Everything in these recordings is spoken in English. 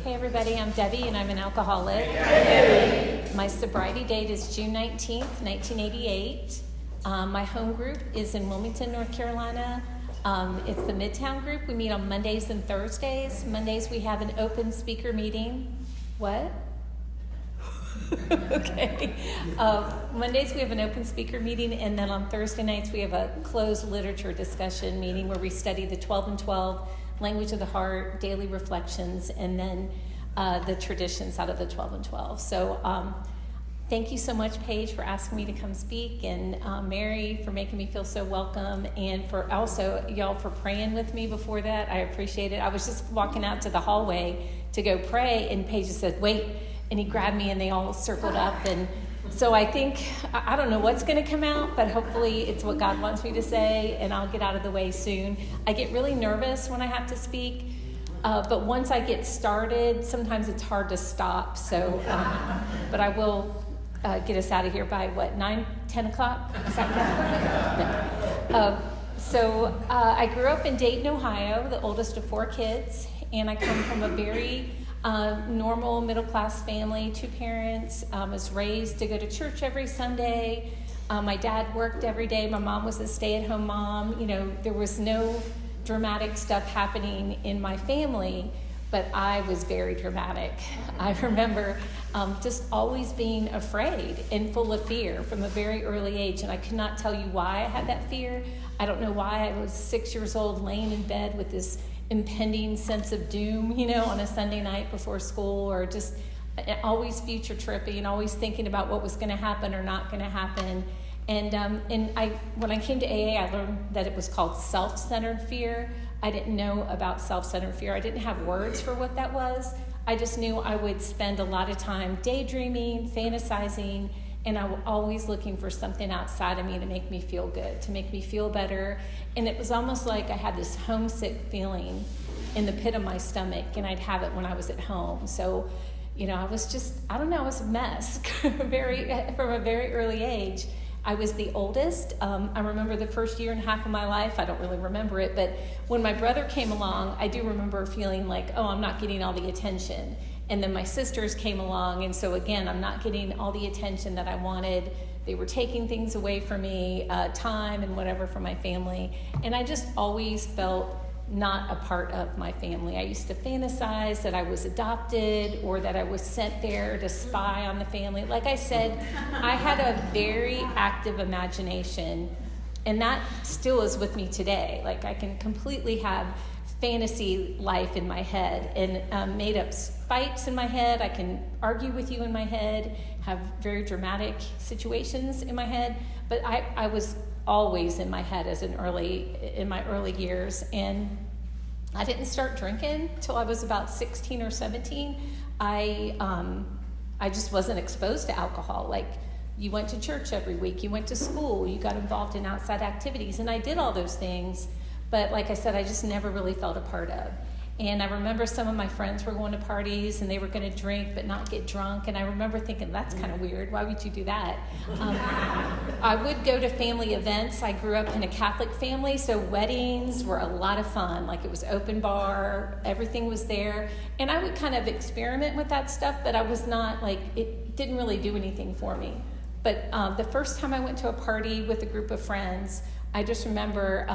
Hey everybody, I'm Debbie and I'm an alcoholic. My sobriety date is June 19th, 1988. My home group is in Wilmington, North Carolina. It's the Midtown group. We meet on Mondays and Thursdays. Mondays we have an open speaker meeting. What? Okay. Mondays we have an open speaker meeting, and then on Thursday nights we have a closed literature discussion meeting where we study the 12 and 12, Language of the Heart, Daily Reflections, and then the traditions out of the 12 and 12. So thank you so much, Paige, for asking me to come speak, and Mary for making me feel so welcome, and for also y'all for praying with me before that. I appreciate it. I was just walking out to the hallway to go pray, and Paige said, wait, and he grabbed me, and they all circled up, and so I think, I don't know what's going to come out, but hopefully it's what God wants me to say, and I'll get out of the way soon. I get really nervous when I have to speak, but once I get started, sometimes it's hard to stop. So, but I will get us out of here by, 10 o'clock? Is that good? No. I grew up in Dayton, Ohio, the oldest of 4 kids, and I come from a very normal middle-class family, 2 parents. Was raised to go to church every Sunday. My dad worked every day. My mom was a stay-at-home mom. You know, there was no dramatic stuff happening in my family, but I was very dramatic. I remember just always being afraid and full of fear from a very early age, and I could not tell you why I had that fear. I don't know why. I was 6 years old laying in bed with this impending sense of doom, on a Sunday night before school, or just always future tripping, always thinking about what was going to happen or not going to happen. And when I came to AA, I learned that it was called self-centered fear. I didn't know about self-centered fear. I didn't have words for what that was. I just knew I would spend a lot of time daydreaming, fantasizing, and I was always looking for something outside of me to make me feel good, to make me feel better. And it was almost like I had this homesick feeling in the pit of my stomach, and I'd have it when I was at home. So, I was just, I was a mess from a very early age. I was the oldest. I remember the first year and a half of my life. I don't really remember it, but when my brother came along, I do remember feeling like, oh, I'm not getting all the attention. And then my sisters came along, and so again, I'm not getting all the attention that I wanted. They were taking things away from me, time and whatever from my family, and I just always felt not a part of my family. I used to fantasize that I was adopted or that I was sent there to spy on the family. Like I said, I had a very active imagination, and that still is with me today. Like I can completely have fantasy life in my head and made up fights in my head. I can argue with you in my head, have very dramatic situations in my head, but I was always in my head in my early years, and I didn't start drinking till I was about 16 or 17. I just wasn't exposed to alcohol. Like, you went to church every week, you went to school, you got involved in outside activities, and I did all those things. But like I said, I just never really felt a part of. And I remember some of my friends were going to parties and they were going to drink but not get drunk. And I remember thinking, that's kind of weird. Why would you do that? I would go to family events. I grew up in a Catholic family, so weddings were a lot of fun. Like, it was open bar, everything was there. And I would kind of experiment with that stuff, but I was not it didn't really do anything for me. But the first time I went to a party with a group of friends, I just remember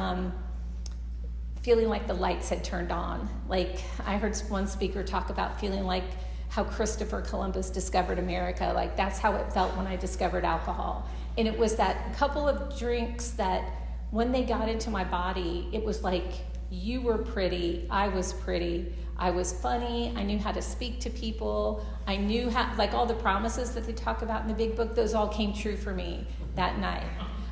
feeling like the lights had turned on. Like, I heard one speaker talk about feeling like how Christopher Columbus discovered America. Like, that's how it felt when I discovered alcohol. And it was that couple of drinks that when they got into my body, it was like, you were pretty, I was funny, I knew how to speak to people, I knew how, like, all the promises that they talk about in the big book, those all came true for me that night.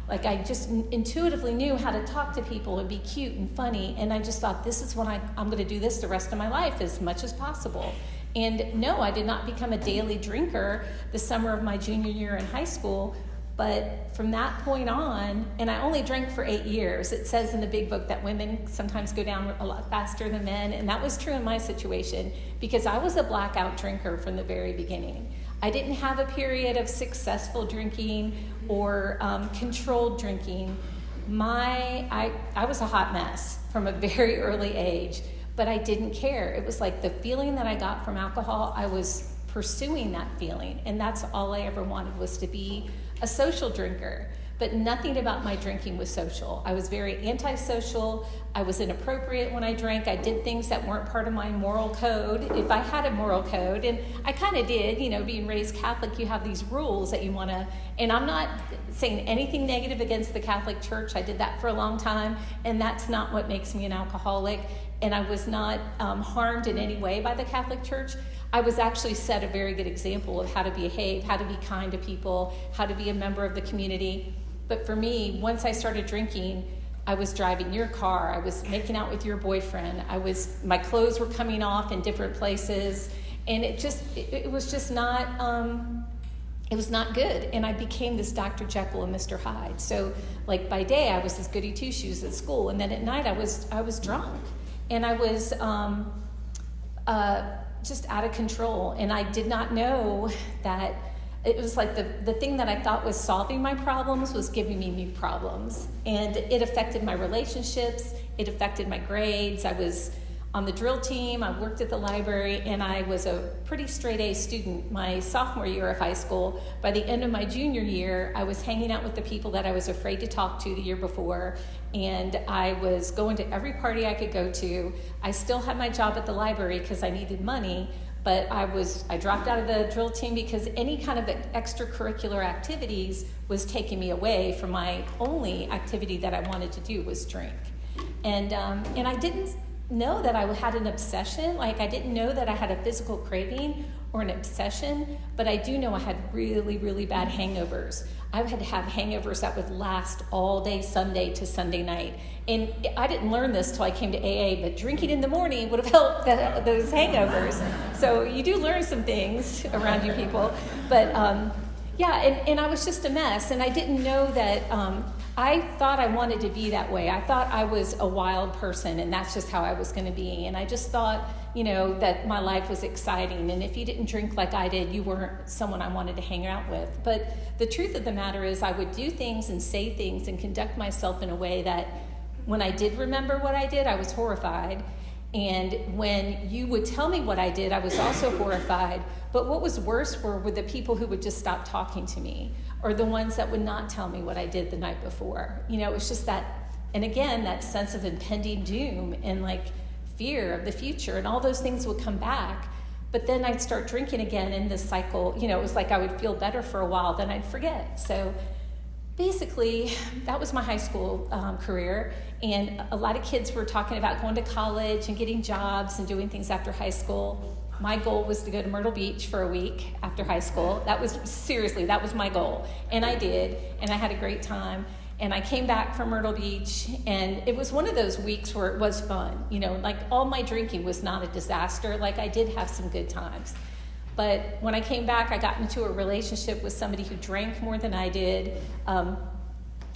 Like, I just intuitively knew how to talk to people and be cute and funny, and I just thought, this is when I'm going to do this the rest of my life as much as possible. And no, I did not become a daily drinker the summer of my junior year in high school, but from that point on, and I only drank for 8 years. It says in the big book that women sometimes go down a lot faster than men, and that was true in my situation because I was a blackout drinker from the very beginning. I didn't have a period of successful drinking or controlled drinking. I was a hot mess from a very early age, but I didn't care. It was like the feeling that I got from alcohol, I was pursuing that feeling, and that's all I ever wanted, was to be a social drinker. But nothing about my drinking was social. I was very antisocial. I was inappropriate when I drank. I did things that weren't part of my moral code, if I had a moral code. And I kind of did, being raised Catholic, you have these rules that you want to, and I'm not saying anything negative against the Catholic Church. I did that for a long time, and that's not what makes me an alcoholic. And I was not harmed in any way by the Catholic Church. I was actually set a very good example of how to behave, how to be kind to people, how to be a member of the community. But for me, once I started drinking, I was driving your car, I was making out with your boyfriend, my clothes were coming off in different places, and it was just not, it was not good. And I became this Dr. Jekyll and Mr. Hyde. So like by day, I was this goody two-shoes at school, and then at night I was drunk, and I was just out of control. And I did not know that it was like the thing that I thought was solving my problems was giving me new problems. And it affected my relationships. It affected my grades. I was on the drill team. I worked at the library, and I was a pretty straight A student my sophomore year of high school. By the end of my junior year, I was hanging out with the people that I was afraid to talk to the year before. And I was going to every party I could go to. I still had my job at the library because I needed money. But I dropped out of the drill team because any kind of extracurricular activities was taking me away from my only activity that I wanted to do, was drink. And I didn't know that I had an obsession. Like, I didn't know that I had a physical craving or an obsession, but I do know I had really, really bad hangovers. I would have hangovers that would last all day Sunday to Sunday night. And I didn't learn this till I came to AA, but drinking in the morning would have helped those hangovers. So you do learn some things around you people. But and I was just a mess. And I didn't know that I thought I wanted to be that way. I thought I was a wild person, and that's just how I was going to be. And I just thought, that my life was exciting. And if you didn't drink like I did, you weren't someone I wanted to hang out with. But the truth of the matter is I would do things and say things and conduct myself in a way that when I did remember what I did, I was horrified. And when you would tell me what I did, I was also horrified. But what was worse were the people who would just stop talking to me, or the ones that would not tell me what I did the night before. It was just that, and again, that sense of impending doom and like fear of the future, and all those things would come back. But then I'd start drinking again in this cycle. It was like I would feel better for a while, then I'd forget. So basically, that was my high school career. And a lot of kids were talking about going to college and getting jobs and doing things after high school. My goal was to go to Myrtle Beach for a week after high school. That was my goal. And I did, and I had a great time. And I came back from Myrtle Beach, and it was one of those weeks where it was fun. Like all my drinking was not a disaster. Like I did have some good times. But when I came back, I got into a relationship with somebody who drank more than I did.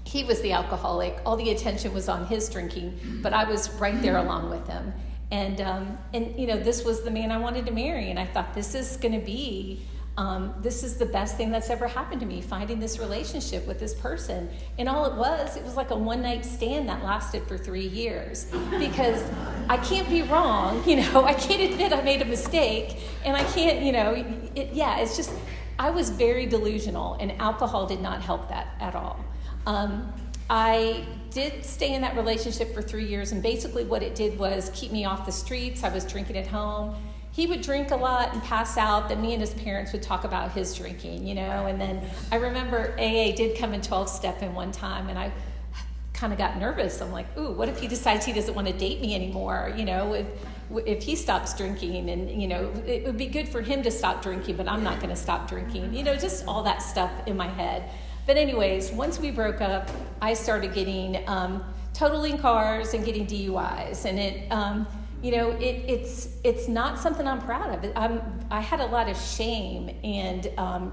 He was the alcoholic. All the attention was on his drinking, but I was right there along with him. And this was the man I wanted to marry. And I thought, this is going to be, this is the best thing that's ever happened to me, finding this relationship with this person. And all it was like a one-night stand that lasted for 3 years. Because I can't be wrong, I can't admit I made a mistake. And I can't, it's just, I was very delusional, and alcohol did not help that at all. I did stay in that relationship for 3 years, and basically what it did was keep me off the streets. I was drinking at home. He would drink a lot and pass out. Then me and his parents would talk about his drinking, and then I remember AA did come in 12-step in one time, and I kind of got nervous. I'm like, ooh, what if he decides he doesn't want to date me anymore, if he stops drinking, and, it would be good for him to stop drinking, but I'm not going to stop drinking, just all that stuff in my head. But anyways, once we broke up, I started getting totaling cars and getting DUIs, and it's not something I'm proud of. I had a lot of shame and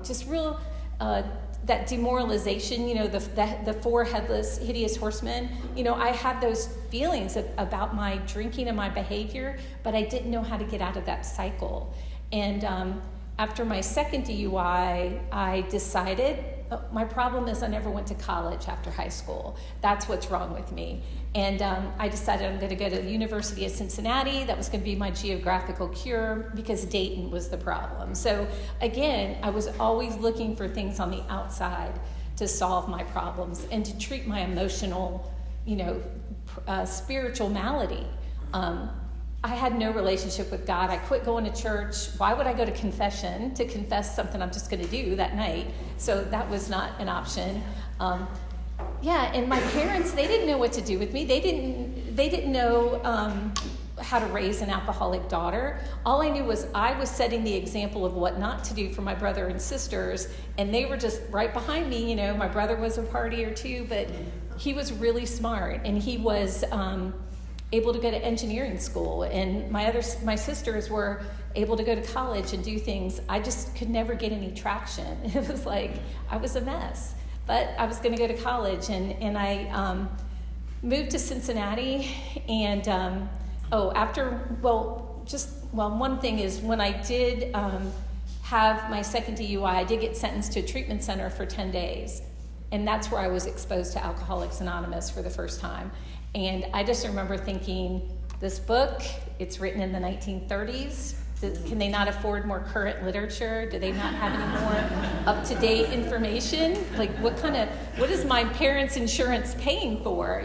just real that demoralization. The four headless, hideous horsemen. I had those feelings about my drinking and my behavior, but I didn't know how to get out of that cycle. And After my second DUI, I decided my problem is I never went to college after high school. That's what's wrong with me. And I decided I'm going to go to the University of Cincinnati. That was going to be my geographical cure because Dayton was the problem. So again, I was always looking for things on the outside to solve my problems and to treat my emotional, spiritual malady. I had no relationship with God. I quit going to church. Why would I go to confession to confess something I'm just going to do that night? So that was not an option. And my parents, they didn't know what to do with me. They didn't know how to raise an alcoholic daughter. All I knew was I was setting the example of what not to do for my brother and sisters, and they were just right behind me. My brother was a partier too, but he was really smart, and he was able to go to engineering school, and my sisters were able to go to college and do things. I just could never get any traction. It was like I was a mess, but I was going to go to college, and I moved to Cincinnati. And one thing is when I did have my second DUI, I did get sentenced to a treatment center for 10 days, and that's where I was exposed to Alcoholics Anonymous for the first time. And I just remember thinking, this book, it's written in the 1930s. Can they not afford more current literature? Do they not have any more up-to-date information? Like, what is my parents' insurance paying for,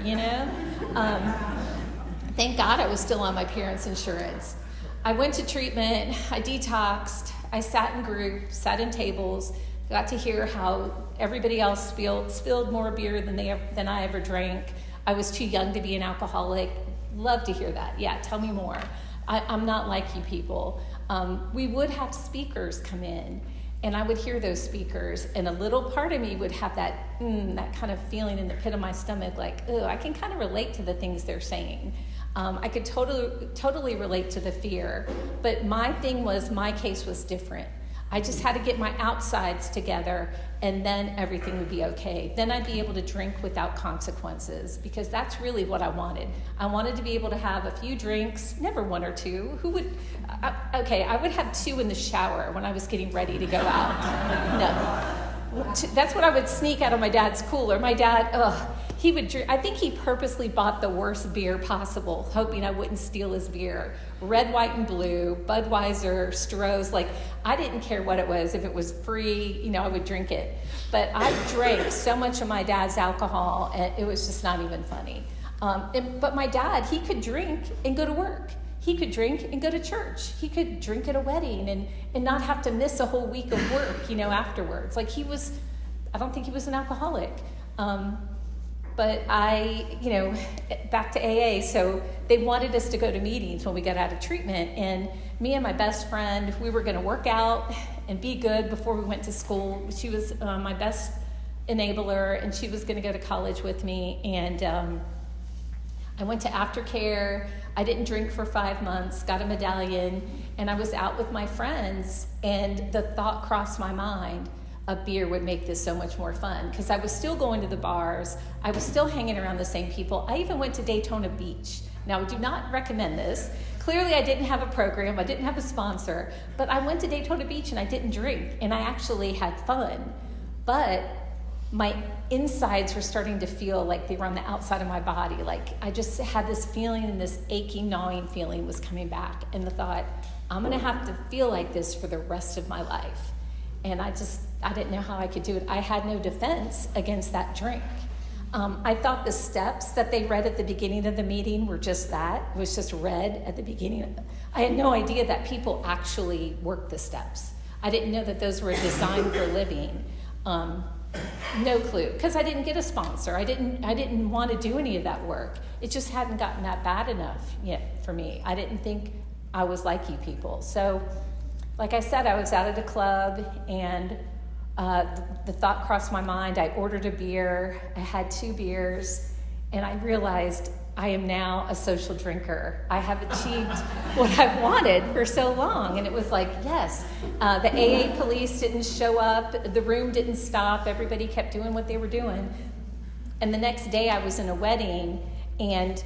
Thank God I was still on my parents' insurance. I went to treatment, I detoxed, I sat in groups, sat in tables, got to hear how everybody else spilled more beer than I ever drank. I was too young to be an alcoholic. Love to hear that. Yeah, tell me more. I'm not like you people. We would have speakers come in, and I would hear those speakers, and a little part of me would have that kind of feeling in the pit of my stomach, like, I can kind of relate to the things they're saying. I could totally relate to the fear, but my thing was my case was different. I just had to get my outsides together, and then everything would be okay. Then I'd be able to drink without consequences, because that's really what I wanted. I wanted to be able to have a few drinks, never one or two. I would have 2 in the shower when I was getting ready to go out. No. That's what I would sneak out of my dad's cooler. My dad, he would drink. I think he purposely bought the worst beer possible, hoping I wouldn't steal his beer. Red, white, and blue, Budweiser, Stroh's. Like, I didn't care what it was. If it was free, I would drink it. But I drank so much of my dad's alcohol, and it was just not even funny. But my dad, he could drink and go to work. He could drink and go to church. He could drink at a wedding and not have to miss a whole week of work, afterwards. Like, I don't think he was an alcoholic. But back to AA, so they wanted us to go to meetings when we got out of treatment, and me and my best friend, we were going to work out and be good before we went to school. She was my best enabler, and she was going to go to college with me, and I went to aftercare. I didn't drink for 5 months, got a medallion, and I was out with my friends, and the thought crossed my mind, a beer would make this so much more fun, because I was still going to the bars. I was still hanging around the same people. I even went to Daytona Beach. Now, I do not recommend this. Clearly, I didn't have a program. I didn't have a sponsor. But I went to Daytona Beach, and I didn't drink, and I actually had fun. But my insides were starting to feel like they were on the outside of my body. Like, I just had this feeling, and this aching, gnawing feeling was coming back. And the thought, I'm going to have to feel like this for the rest of my life. And I didn't know how I could do it. I had no defense against that drink. I thought the steps that they read at the beginning of the meeting were just that. It was just read at the beginning. I had no idea that people actually work the steps. I didn't know that those were designed for living. No clue, because I didn't get a sponsor. I didn't want to do any of that work. It just hadn't gotten that bad enough yet for me. I didn't think I was like you people. So, like I said, I was out at a club, and the thought crossed my mind. I ordered a beer. I had 2 beers, and I realized I am now a social drinker. I have achieved what I've wanted for so long. And it was like, yes, the AA police didn't show up. The room didn't stop. Everybody kept doing what they were doing. And the next day I was in a wedding, and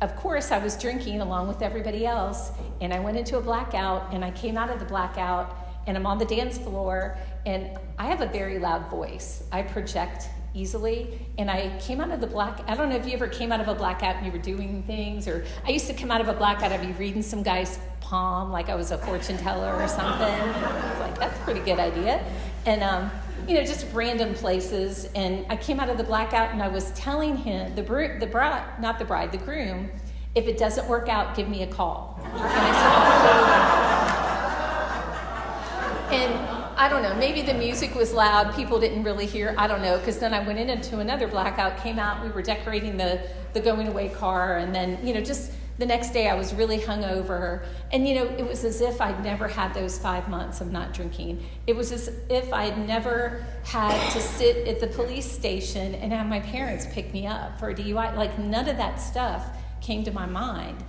of course I was drinking along with everybody else. And I went into a blackout, and I came out of the blackout, and I'm on the dance floor, and I have a very loud voice. I project easily, and I came out of the I don't know if you ever came out of a blackout and you were doing things, or I used to come out of a blackout, I'd be reading some guy's palm like I was a fortune teller or something. I was like, that's a pretty good idea. And just random places. And I came out of the blackout and I was telling him, the groom, if it doesn't work out, give me a call. And I don't know, maybe the music was loud, people didn't really hear, I don't know, because then I went into another blackout, came out, we were decorating the going away car, and then, just the next day I was really hungover, and it was as if I'd never had those 5 months of not drinking. It was as if I'd never had to sit at the police station and have my parents pick me up for a DUI. Like, none of that stuff came to my mind.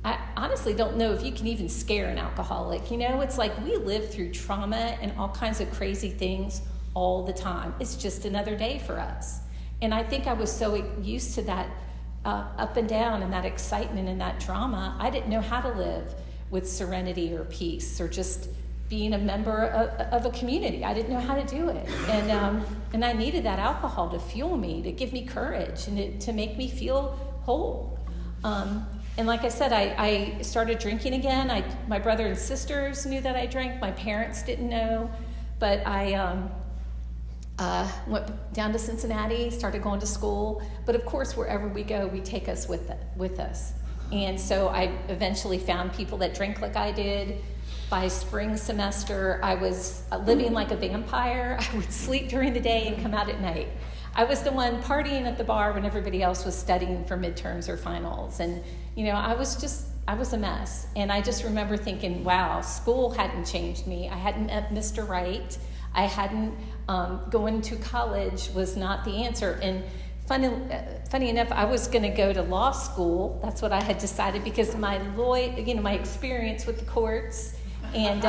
I honestly don't know if you can even scare an alcoholic. It's like we live through trauma and all kinds of crazy things all the time. It's just another day for us. And I think I was so used to that up and down and that excitement and that drama, I didn't know how to live with serenity or peace or just being a member of a community. I didn't know how to do it. And I needed that alcohol to fuel me, to give me courage, and to make me feel whole. And like I said, I started drinking again. My brother and sisters knew that I drank. My parents didn't know. But I went down to Cincinnati, started going to school. But of course, wherever we go, we take us with us. And so I eventually found people that drank like I did. By spring semester, I was living like a vampire. I would sleep during the day and come out at night. I was the one partying at the bar when everybody else was studying for midterms or finals. And, I was a mess. And I just remember thinking, wow, school hadn't changed me. I hadn't met Mr. Right. I hadn't, going to college was not the answer. And funny enough, I was going to go to law school. That's what I had decided because my experience with the courts and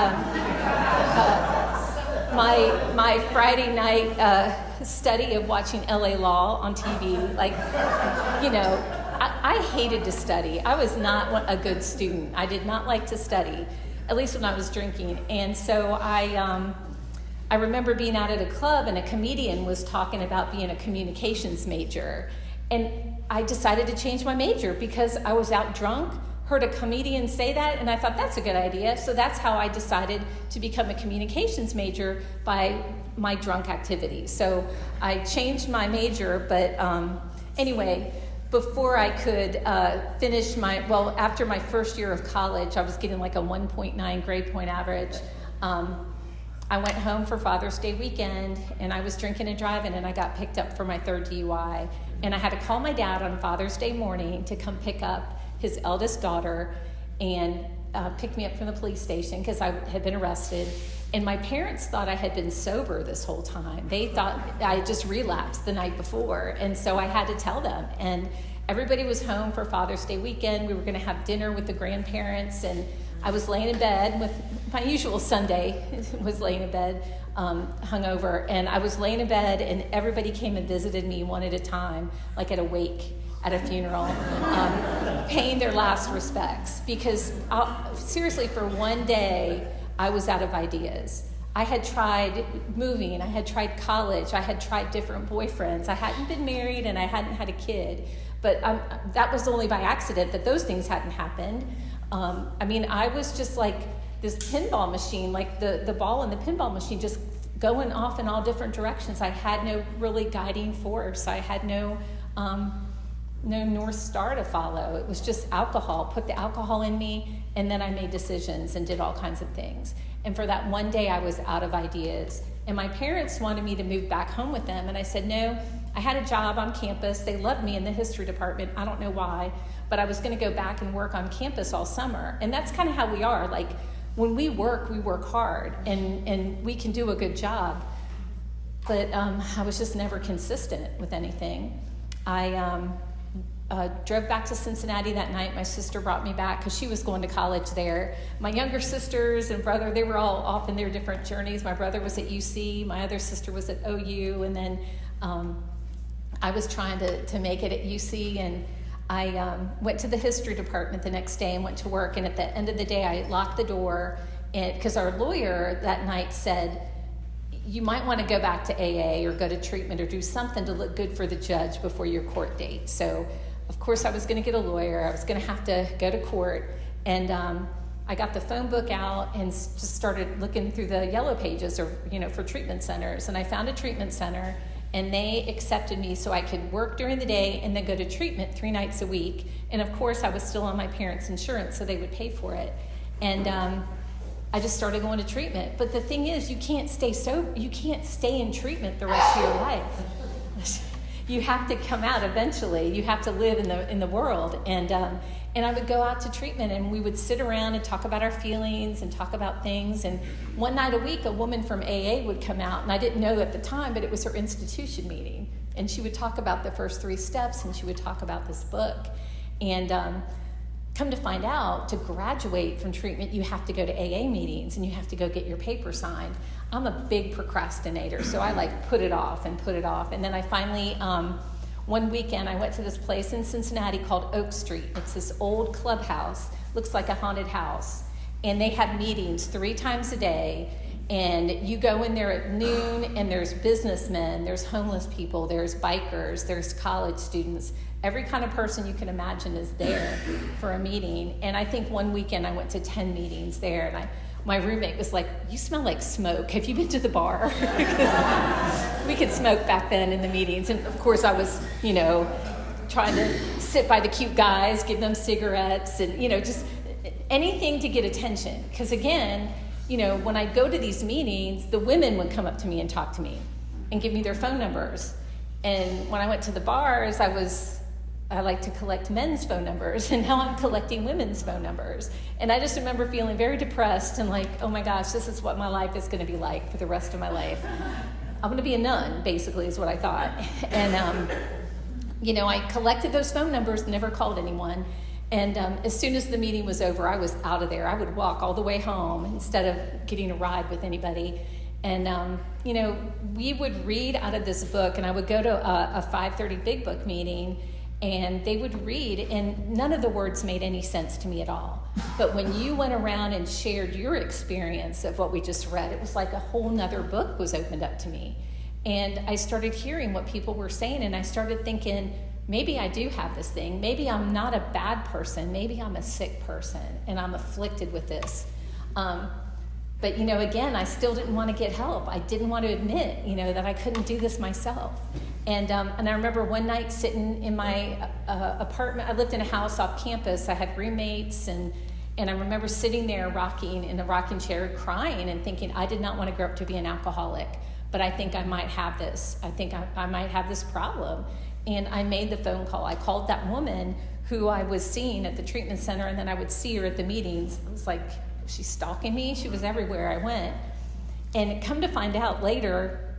my Friday night study of watching LA Law on TV, I hated to study. I was not a good student. I did not like to study, at least when I was drinking. And so I remember being out at a club and a comedian was talking about being a communications major. And I decided to change my major because I was out drunk, heard a comedian say that, and I thought that's a good idea. So that's how I decided to become a communications major, by my drunk activities. So I changed my major, but anyway, before I could finish after my first year of college, I was getting like a 1.9 grade point average. I went home for Father's Day weekend, and I was drinking and driving, and I got picked up for my third DUI. And I had to call my dad on Father's Day morning to come pick up his eldest daughter and pick me up from the police station because I had been arrested. And my parents thought I had been sober this whole time. They thought I just relapsed the night before. And so I had to tell them. And everybody was home for Father's Day weekend. We were going to have dinner with the grandparents. And I was laying in bed with my usual Sunday, was laying in bed, hungover. And I was laying in bed, and everybody came and visited me one at a time, like at a wake, at a funeral, paying their last respects. Because seriously, for one day, I was out of ideas. I had tried moving, I had tried college, I had tried different boyfriends. I hadn't been married and I hadn't had a kid. But that was only by accident that those things hadn't happened. I was just like this pinball machine, like the ball in the pinball machine, just going off in all different directions. I had no really guiding force. I had no North Star to follow. It was just alcohol. Put the alcohol in me, and then I made decisions and did all kinds of things. And for that one day, I was out of ideas. And my parents wanted me to move back home with them, and I said no. I had a job on campus. They loved me in the history department. I don't know why, but I was going to go back and work on campus all summer. And that's kind of how we are. Like, when we work hard, and we can do a good job. But I was just never consistent with anything. I drove back to Cincinnati that night. My sister brought me back because she was going to college there. My younger sisters and brother, they were all off in their different journeys. My brother was at UC. My other sister was at OU. And then I was trying to make it at UC. And I went to the history department the next day and went to work. And at the end of the day, I locked the door because our lawyer that night said, you might want to go back to AA or go to treatment or do something to look good for the judge before your court date. So, of course, I was going to get a lawyer. I was going to have to go to court. And I got the phone book out and just started looking through the yellow pages for treatment centers. And I found a treatment center, and they accepted me so I could work during the day and then go to treatment 3 nights a week. And, of course, I was still on my parents' insurance, so they would pay for it. And I just started going to treatment. But the thing is, you can't stay in treatment the rest of your life. You have to come out eventually. You have to live in the world. And I would go out to treatment, and we would sit around and talk about our feelings and talk about things. And one night a week, a woman from AA would come out, and I didn't know at the time, but it was her institution meeting. And she would talk about the first 3 steps, and she would talk about this book. And come to find out, to graduate from treatment, you have to go to AA meetings, and you have to go get your paper signed. I'm a big procrastinator, so I put it off. And then I finally, one weekend, I went to this place in Cincinnati called Oak Street. It's this old clubhouse, looks like a haunted house. And they have meetings 3 times a day. And you go in there at noon, and there's businessmen, there's homeless people, there's bikers, there's college students. Every kind of person you can imagine is there for a meeting. And I think one weekend I went to 10 meetings there, and my roommate was like, you smell like smoke. Have you been to the bar? We could smoke back then in the meetings. And of course I was, trying to sit by the cute guys, give them cigarettes, and, just anything to get attention. Because again, when I go to these meetings, the women would come up to me and talk to me and give me their phone numbers. And when I went to the bars, I like to collect men's phone numbers, and now I'm collecting women's phone numbers. And I just remember feeling very depressed and like, oh my gosh, this is what my life is going to be like for the rest of my life. I'm going to be a nun, basically, is what I thought. And, I collected those phone numbers, never called anyone. And as soon as the meeting was over, I was out of there. I would walk all the way home instead of getting a ride with anybody. And, we would read out of this book, and I would go to a 5:30 Big Book meeting, and they would read, and none of the words made any sense to me at all. But when you went around and shared your experience of what we just read, it was like a whole nother book was opened up to me. And I started hearing what people were saying, and I started thinking, maybe I do have this thing. Maybe I'm not a bad person. Maybe I'm a sick person, and I'm afflicted with this. But, again, I still didn't want to get help. I didn't want to admit, that I couldn't do this myself. And I remember one night sitting in my apartment. I lived in a house off campus. I had roommates, and I remember sitting there rocking in a rocking chair, crying and thinking, I did not want to grow up to be an alcoholic, but I think I might have this. I think I might have this problem. And I made the phone call. I called that woman who I was seeing at the treatment center, and then I would see her at the meetings. It was like, she's stalking me. She was everywhere I went. And come to find out later,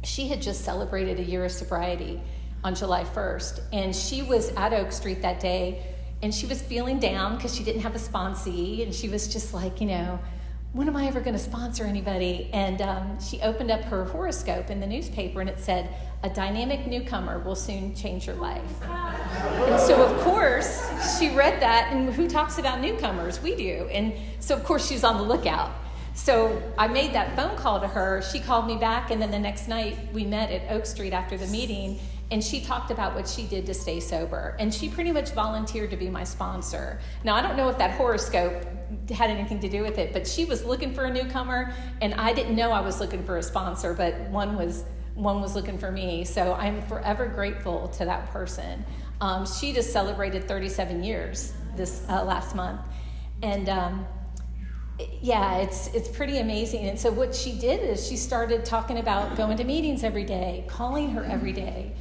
she had just celebrated a year of sobriety on July 1st. And she was at Oak Street that day, and she was feeling down because she didn't have a sponsee. And she was just like, when am I ever going to sponsor anybody? And she opened up her horoscope in the newspaper, and it said, a dynamic newcomer will soon change your life. And so, of course, she read that, and who talks about newcomers? We do. And so, of course, she's on the lookout. So I made that phone call to her. She called me back, and then the next night we met at Oak Street after the meeting, and she talked about what she did to stay sober. And she pretty much volunteered to be my sponsor. Now, I don't know if that horoscope had anything to do with it, but she was looking for a newcomer, and I didn't know I was looking for a sponsor, but one was looking for me. So I'm forever grateful to that person. She just celebrated 37 years this last month. And it's pretty amazing. And so what she did is she started talking about going to meetings every day, calling her every day,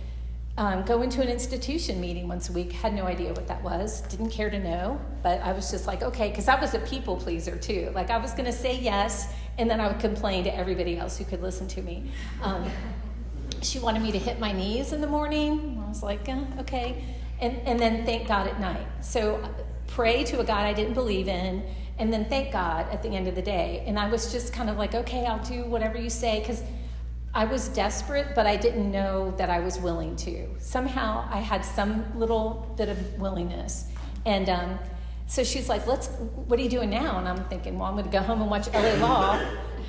going to an institution meeting once a week. Had no idea what that was, didn't care to know, but I was just like, okay, because I was a people pleaser too. Like, I was going to say yes, and then I would complain to everybody else who could listen to me. She wanted me to hit my knees in the morning. I was like, okay. And then thank God at night. So pray to a God I didn't believe in, and then thank God at the end of the day. And I was just kind of like, okay, I'll do whatever you say, because I was desperate, but I didn't know that I was willing to. Somehow I had some little bit of willingness. And So she's like, what are you doing now? And I'm thinking, well, I'm going to go home and watch LA Law.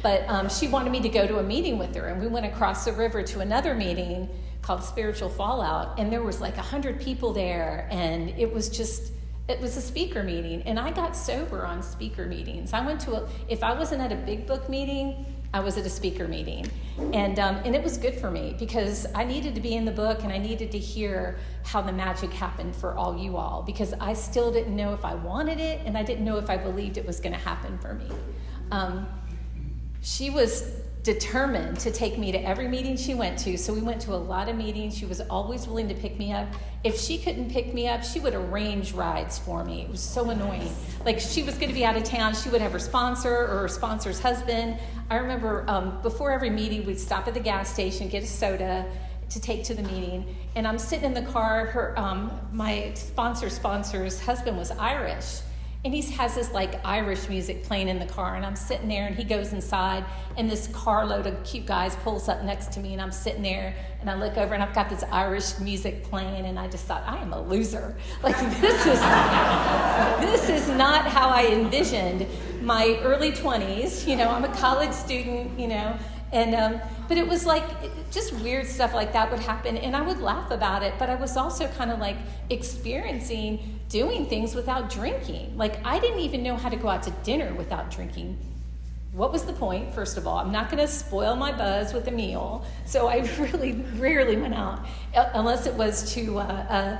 But she wanted me to go to a meeting with her. And we went across the river to another meeting called Spiritual Fallout. And there was like 100 people there. And it was a speaker meeting. And I got sober on speaker meetings. I went to if I wasn't at a big book meeting, I was at a speaker meeting. And it was good for me because I needed to be in the book and I needed to hear how the magic happened for all you all, because I still didn't know if I wanted it and I didn't know if I believed it was going to happen for me. She was determined to take me to every meeting she went to. So we went to a lot of meetings. She was always willing to pick me up. If she couldn't pick me up, she would arrange rides for me. It was so annoying. Like, she was going to be out of town. She would have her sponsor or her sponsor's husband. I remember before every meeting, we'd stop at the gas station, get a soda to take to the meeting. And I'm sitting in the car. My sponsor's husband was Irish. And he has this like Irish music playing in the car, and I'm sitting there, and he goes inside, and this carload of cute guys pulls up next to me, and I'm sitting there, and I look over, and I've got this Irish music playing, and I just thought, I am a loser. Like, this is not how I envisioned my early 20s. I'm a college student, and but it was like just weird stuff like that would happen, and I would laugh about it, but I was also kind of like experiencing doing things without drinking. Like, I didn't even know how to go out to dinner without drinking. What was the point? First of all, I'm not going to spoil my buzz with a meal, so I really rarely went out unless it was to a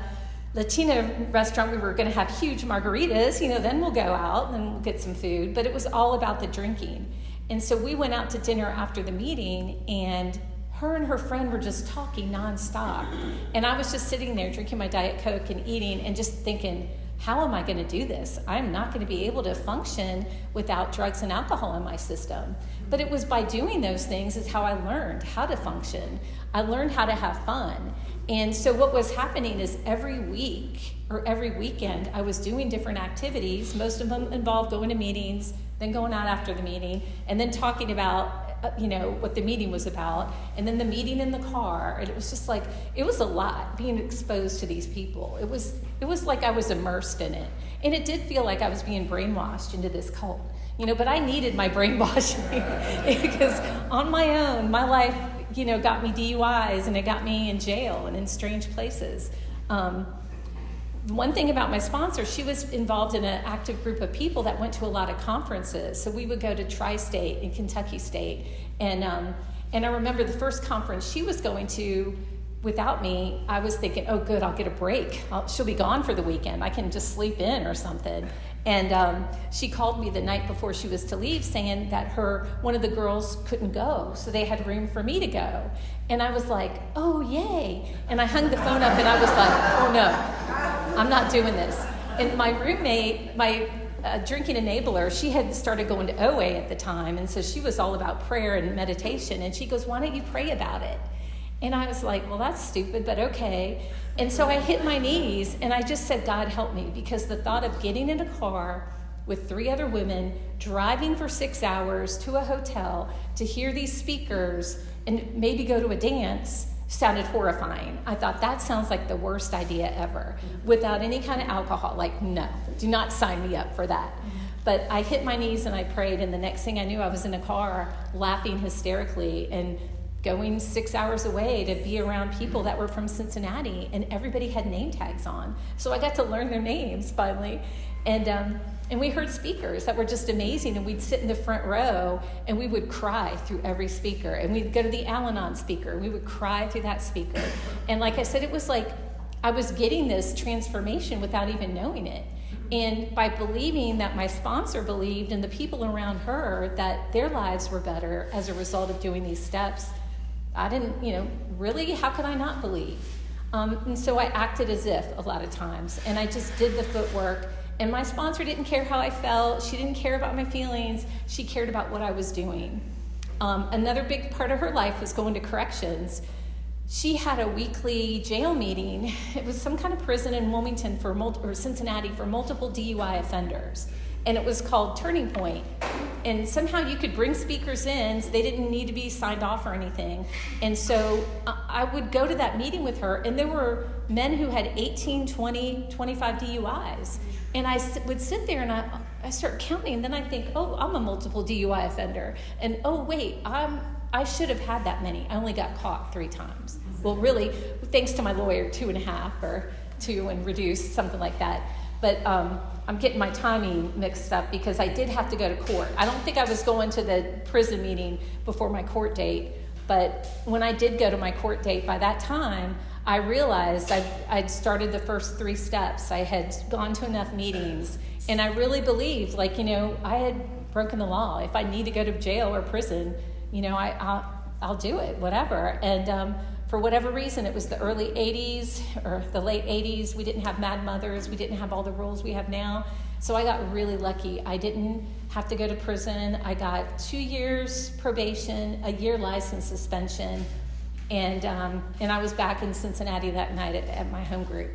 Latina restaurant. We were going to have huge margaritas, then we'll go out and we'll get some food, but it was all about the drinking. And so we went out to dinner after the meeting, and her and her friend were just talking nonstop. And I was just sitting there drinking my Diet Coke and eating and just thinking, how am I going to do this? I'm not going to be able to function without drugs and alcohol in my system. But it was by doing those things is how I learned how to function. I learned how to have fun. And so what was happening is every week or every weekend, I was doing different activities. Most of them involved going to meetings, then going out after the meeting, and then talking about what the meeting was about, and then the meeting in the car. And it was just like, it was a lot being exposed to these people. It was like I was immersed in it. And it did feel like I was being brainwashed into this cult, but I needed my brainwashing because on my own, my life, got me DUIs, and it got me in jail and in strange places. One thing about my sponsor, she was involved in an active group of people that went to a lot of conferences. So we would go to Tri-State and Kentucky State. And I remember the first conference she was going to without me, I was thinking, oh, good, I'll get a break. She'll be gone for the weekend. I can just sleep in or something. And she called me the night before she was to leave saying that one of the girls couldn't go, so they had room for me to go. And I was like, oh, yay. And I hung the phone up, and I was like, oh, no, I'm not doing this. And my roommate, my drinking enabler, she had started going to OA at the time, and so she was all about prayer and meditation. And she goes, why don't you pray about it? And I was like, well, that's stupid, but okay. And so I hit my knees, and I just said, God, help me, because the thought of getting in a car with 3 other women, driving for 6 hours to a hotel to hear these speakers and maybe go to a dance sounded horrifying. I thought, that sounds like the worst idea ever. Without any kind of alcohol, like, no, do not sign me up for that. But I hit my knees and I prayed, and the next thing I knew, I was in a car laughing hysterically and going 6 hours away to be around people that were from Cincinnati, and everybody had name tags on. So I got to learn their names finally. And we heard speakers that were just amazing, and we'd sit in the front row and we would cry through every speaker. And we'd go to the Al-Anon speaker and we would cry through that speaker. And like I said, it was like I was getting this transformation without even knowing it. And by believing that my sponsor believed and the people around her that their lives were better as a result of doing these steps, I didn't, really, how could I not believe? And so I acted as if a lot of times, and I just did the footwork. And my sponsor didn't care how I felt. She didn't care about my feelings. She cared about what I was doing. Another big part of her life was going to corrections. She had a weekly jail meeting. It was some kind of prison in Wilmington or Cincinnati for multiple DUI offenders. and it was called Turning Point. And somehow you could bring speakers in, so they didn't need to be signed off or anything. And so I would go to that meeting with her, and there were men who had 18, 20, 25 DUIs. And I would sit there and I start counting, and then I think, oh, I'm a multiple DUI offender. And oh, wait, I should have had that many. I only got caught 3 times. Well, really, thanks to my lawyer, 2.5 or 2 and reduced, something like that. But I'm getting my timing mixed up because I did have to go to court. I don't think I was going to the prison meeting before my court date, but when I did go to my court date, by that time, I realized I'd started the first 3 steps. I had gone to enough meetings, and I really believed, I had broken the law. If I need to go to jail or prison, I'll do it, whatever. And for whatever reason, it was the early 80s or the late 80s. We didn't have Mad Mothers. We didn't have all the rules we have now. So I got really lucky. I didn't have to go to prison. I got 2 years probation, a year license suspension, and I was back in Cincinnati that night at my home group.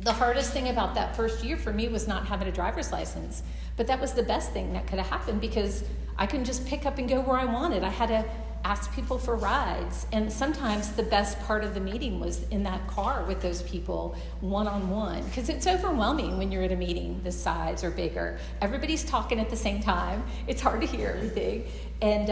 The hardest thing about that first year for me was not having a driver's license. But that was the best thing that could have happened because I couldn't just pick up and go where I wanted. I had to ask people for rides. And sometimes the best part of the meeting was in that car with those people one-on-one. Because it's overwhelming when you're at a meeting this size or bigger. Everybody's talking at the same time. It's hard to hear everything. And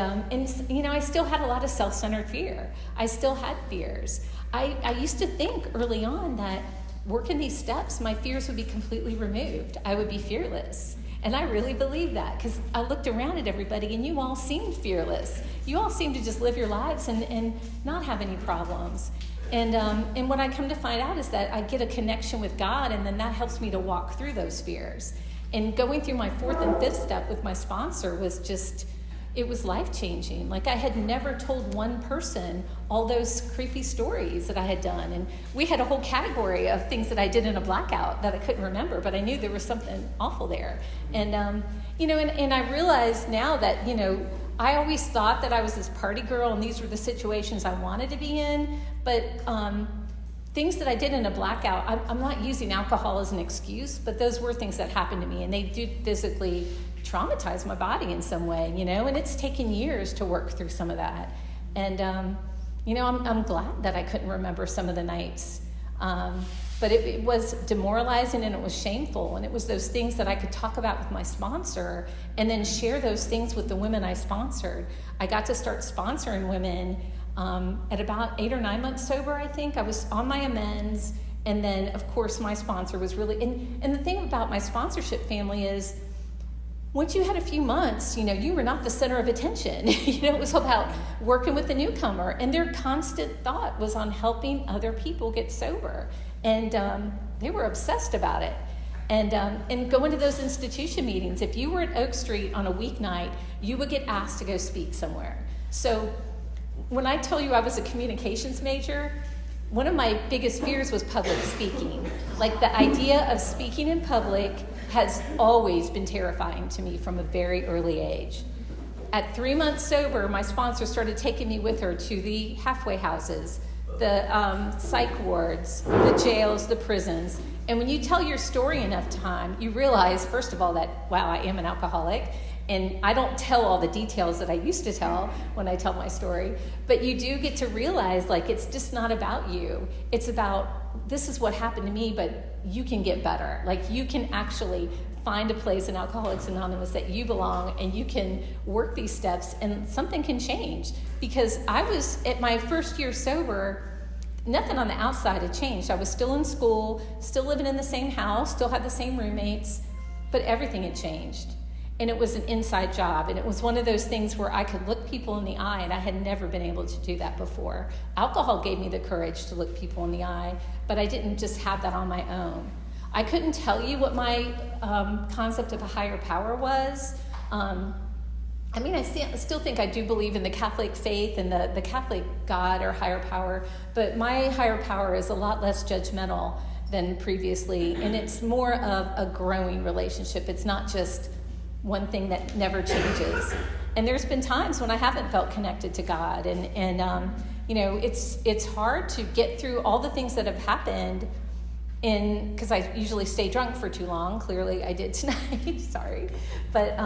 I still had a lot of self-centered fear. I still had fears. I used to think early on that working these steps, my fears would be completely removed. I would be fearless. And I really believed that because I looked around at everybody and you all seemed fearless. You all seemed to just live your lives and not have any problems. And what I come to find out is that I get a connection with God, and then that helps me to walk through those fears. And going through my 4th and 5th step with my sponsor was just, it was life-changing. I had never told one person all those creepy stories that I had done. And we had a whole category of things that I did in a blackout that I couldn't remember, but I knew there was something awful there. And, and I realize now that, I always thought that I was this party girl and these were the situations I wanted to be in. But things that I did in a blackout, I'm not using alcohol as an excuse, but those were things that happened to me, and they do physically traumatize my body in some way, and it's taken years to work through some of that. And, I'm glad that I couldn't remember some of the nights. But it was demoralizing and it was shameful. And it was those things that I could talk about with my sponsor and then share those things with the women I sponsored. I got to start sponsoring women at about 8 or 9 months sober, I think. I was on my amends. And then, of course, my sponsor was really... And the thing about my sponsorship family is, once you had a few months, you were not the center of attention. It was about working with the newcomer. And their constant thought was on helping other people get sober. And they were obsessed about it. And going to those institution meetings, if you were at Oak Street on a weeknight, you would get asked to go speak somewhere. So when I tell you I was a communications major, one of my biggest fears was public speaking. The idea of speaking in public has always been terrifying to me from a very early age. At 3 months sober, my sponsor started taking me with her to the halfway houses, the psych wards, the jails, the prisons. And when you tell your story enough time, you realize, first of all, that, wow, I am an alcoholic. And I don't tell all the details that I used to tell when I tell my story. But you do get to realize, it's just not about you. It's about, this is what happened to me, but you can get better. You can actually find a place in Alcoholics Anonymous that you belong, and you can work these steps, and something can change. Because I was, at my first year sober, nothing on the outside had changed. I was still in school, still living in the same house, still had the same roommates, but everything had changed. And it was an inside job. And it was one of those things where I could look people in the eye, and I had never been able to do that before. Alcohol gave me the courage to look people in the eye, but I didn't just have that on my own. I couldn't tell you what my concept of a higher power was. I still think I do believe in the Catholic faith and the Catholic God or higher power, but my higher power is a lot less judgmental than previously, and it's more of a growing relationship. It's not just one thing that never changes. And there's been times when I haven't felt connected to God, and it's hard to get through all the things that have happened because I usually stay drunk for too long. Clearly I did tonight. Sorry. But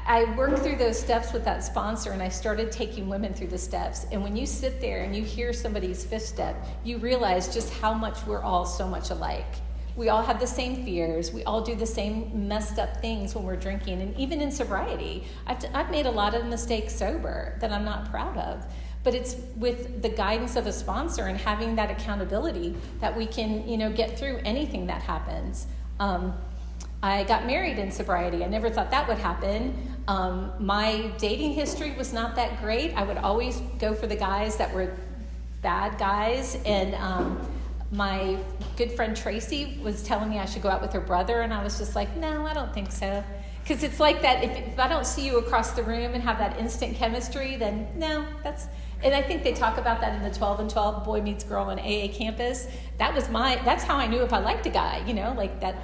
I worked through those steps with that sponsor, and I started taking women through the steps. And when you sit there and you hear somebody's fifth step, you realize just how much we're all so much alike. We all have the same fears. We all do the same messed up things when we're drinking. And even in sobriety, I've made a lot of mistakes sober that I'm not proud of. But it's with the guidance of a sponsor and having that accountability that we can, get through anything that happens. I got married in sobriety. I never thought that would happen. My dating history was not that great. I would always go for the guys that were bad guys. And my good friend Tracy was telling me I should go out with her brother. And I was just like, no, I don't think so. Because it's like that, if I don't see you across the room and have that instant chemistry, then no, and I think they talk about that in the 12 and 12, Boy Meets Girl on AA campus. That's how I knew if I liked a guy, like that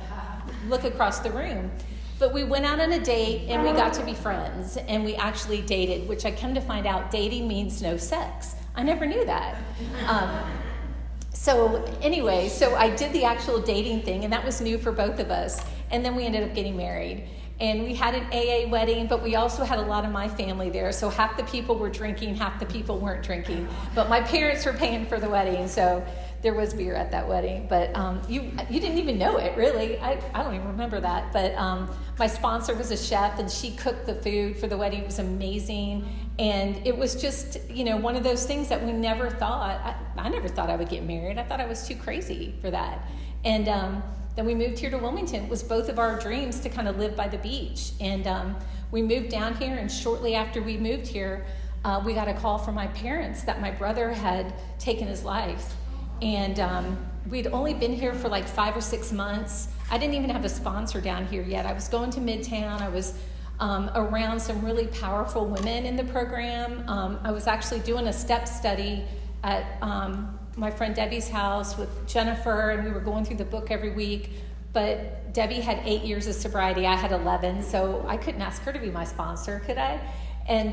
look across the room. But we went out on a date and we got to be friends and we actually dated, which I come to find out dating means no sex. I never knew that. So I did the actual dating thing, and that was new for both of us. And then we ended up getting married. And we had an AA wedding, but we also had a lot of my family there. So half the people were drinking, half the people weren't drinking. But my parents were paying for the wedding, so there was beer at that wedding. But you didn't even know it, really. I don't even remember that. But my sponsor was a chef, and she cooked the food for the wedding. It was amazing. And it was just, one of those things that we never thought. I never thought I would get married. I thought I was too crazy for that. And then we moved here to Wilmington. It was both of our dreams to kind of live by the beach. And we moved down here, and shortly after we moved here, we got a call from my parents that my brother had taken his life. And we'd only been here for like 5 or 6 months. I didn't even have a sponsor down here yet. I was going to Midtown. I was around some really powerful women in the program. I was actually doing a step study at my friend Debbie's house with Jennifer, and we were going through the book every week. But Debbie had 8 years of sobriety. I had 11, so I couldn't ask her to be my sponsor, could I? And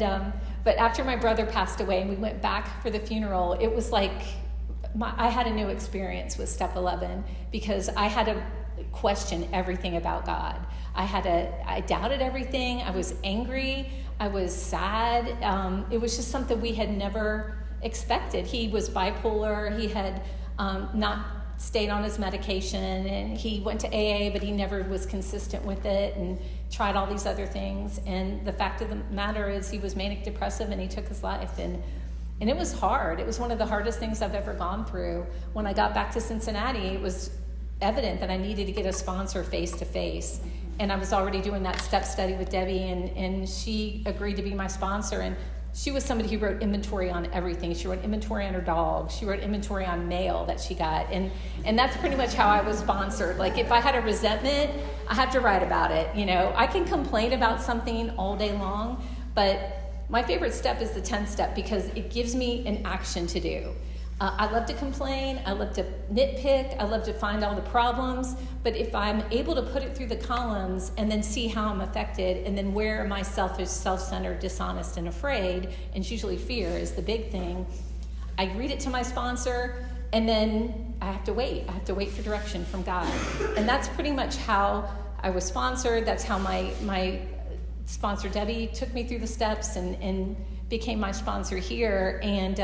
but after my brother passed away and we went back for the funeral, it was like I had a new experience with Step 11 because I had to question everything about God. I doubted everything. I was angry. I was sad. It was just something we had never expected. He was bipolar. He had not stayed on his medication, and he went to AA, but he never was consistent with it and tried all these other things. And the fact of the matter is he was manic depressive, and he took his life. And it was hard. It was one of the hardest things I've ever gone through. When I got back to Cincinnati, it was evident that I needed to get a sponsor face to face. And I was already doing that step study with Debbie, and she agreed to be my sponsor. And she was somebody who wrote inventory on everything. She wrote inventory on her dog. She wrote inventory on mail that she got. And that's pretty much how I was sponsored. Like if I had a resentment, I have to write about it. I can complain about something all day long, but my favorite step is the 10th step because it gives me an action to do. I love to complain. I love to nitpick. I love to find all the problems. But if I'm able to put it through the columns and then see how I'm affected, and then where am I selfish, self-centered, dishonest, and afraid, and usually fear is the big thing, I read it to my sponsor, and then I have to wait. I have to wait for direction from God. And that's pretty much how I was sponsored. That's how my sponsor, Debbie, took me through the steps and became my sponsor here. And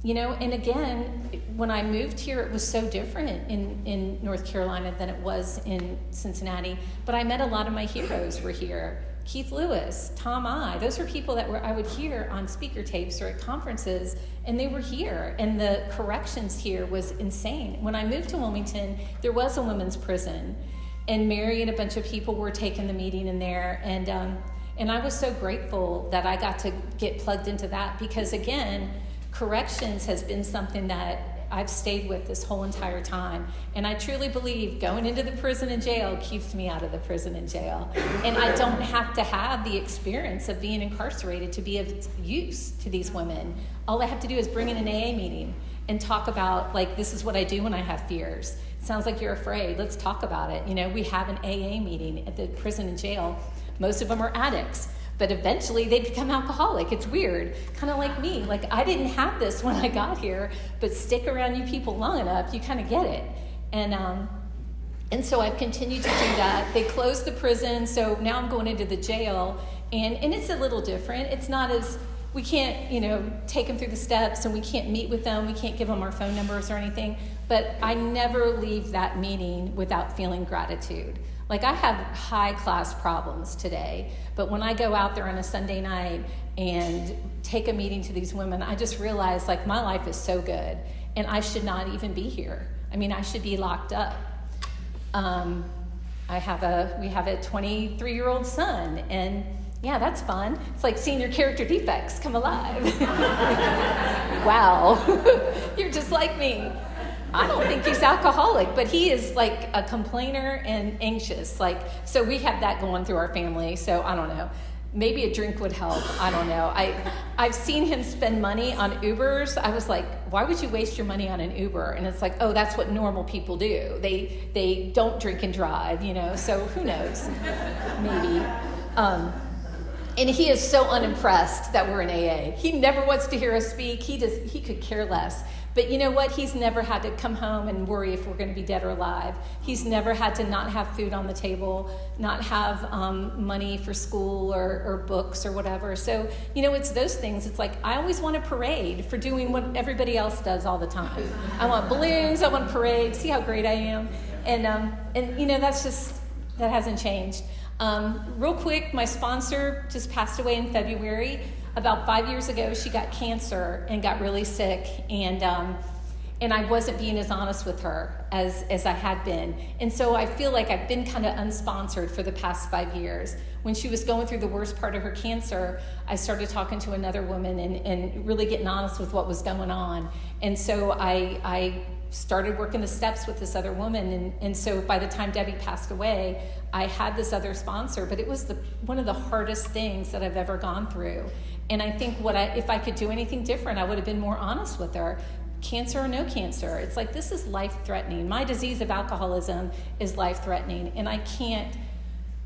and again, when I moved here, it was so different in North Carolina than it was in Cincinnati. But I met a lot of my heroes were here. Keith Lewis, Tom I. Those were people that I would hear on speaker tapes or at conferences, and they were here. And the corrections here was insane. When I moved to Wilmington, there was a women's prison, and Mary and a bunch of people were taking the meeting in there. And I was so grateful that I got to get plugged into that because, again, corrections has been something that I've stayed with this whole entire time. And I truly believe going into the prison and jail keeps me out of the prison and jail. And I don't have to have the experience of being incarcerated to be of use to these women. All I have to do is bring in an AA meeting and talk about, this is what I do when I have fears. It sounds like you're afraid. Let's talk about it. We have an AA meeting at the prison and jail. Most of them are addicts. But eventually they become alcoholic. It's weird, kind of like me. Like, I didn't have this when I got here, but stick around you people long enough, you kind of get it. And so I've continued to do that. They closed the prison, so now I'm going into the jail, and it's a little different. It's not as, we can't, take them through the steps, and we can't meet with them. We can't give them our phone numbers or anything. But I never leave that meeting without feeling gratitude. Like, I have high-class problems today, but when I go out there on a Sunday night and take a meeting to these women, I just realize, like, my life is so good, and I should not even be here. I mean, I should be locked up. We have a 23-year-old son, and yeah, that's fun. It's like seeing your character defects come alive. Wow, you're just like me. I don't think he's alcoholic, but he is like a complainer and anxious. So we have that going through our family. So I don't know. Maybe a drink would help. I don't know. I've seen him spend money on Ubers. I was like, why would you waste your money on an Uber? And it's like, oh, that's what normal people do. They don't drink and drive, so who knows? Maybe. And he is so unimpressed that we're in AA. He never wants to hear us speak. He could care less. But you know what? He's never had to come home and worry if we're going to be dead or alive. He's never had to not have food on the table, not have money for school or books or whatever. So, it's those things. It's like, I always want a parade for doing what everybody else does all the time. I want balloons. I want a parade. See how great I am. And that hasn't changed. Real quick, my sponsor just passed away in February. About 5 years ago, she got cancer and got really sick, and I wasn't being as honest with her as I had been. And so I feel like I've been kind of unsponsored for the past 5 years. When she was going through the worst part of her cancer, I started talking to another woman and really getting honest with what was going on. And so I started working the steps with this other woman, and so by the time Debbie passed away, I had this other sponsor, but it was one of the hardest things that I've ever gone through. And I think if I could do anything different, I would have been more honest with her. Cancer or no cancer, it's like, this is life-threatening. My disease of alcoholism is life-threatening, and I can't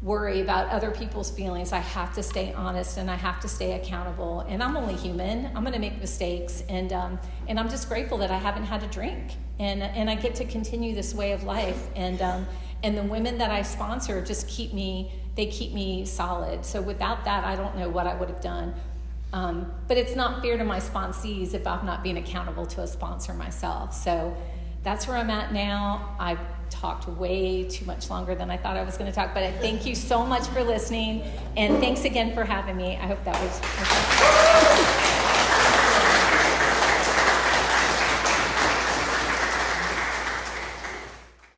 worry about other people's feelings. I have to stay honest, and I have to stay accountable. And I'm only human. I'm going to make mistakes, and I'm just grateful that I haven't had to drink, and I get to continue this way of life. And the women that I sponsor just keep me solid. So without that, I don't know what I would have done. But it's not fair to my sponsees if I'm not being accountable to a sponsor myself. So that's where I'm at now. I've talked way too much longer than I thought I was going to talk, but I thank you so much for listening, and thanks again for having me. I hope that was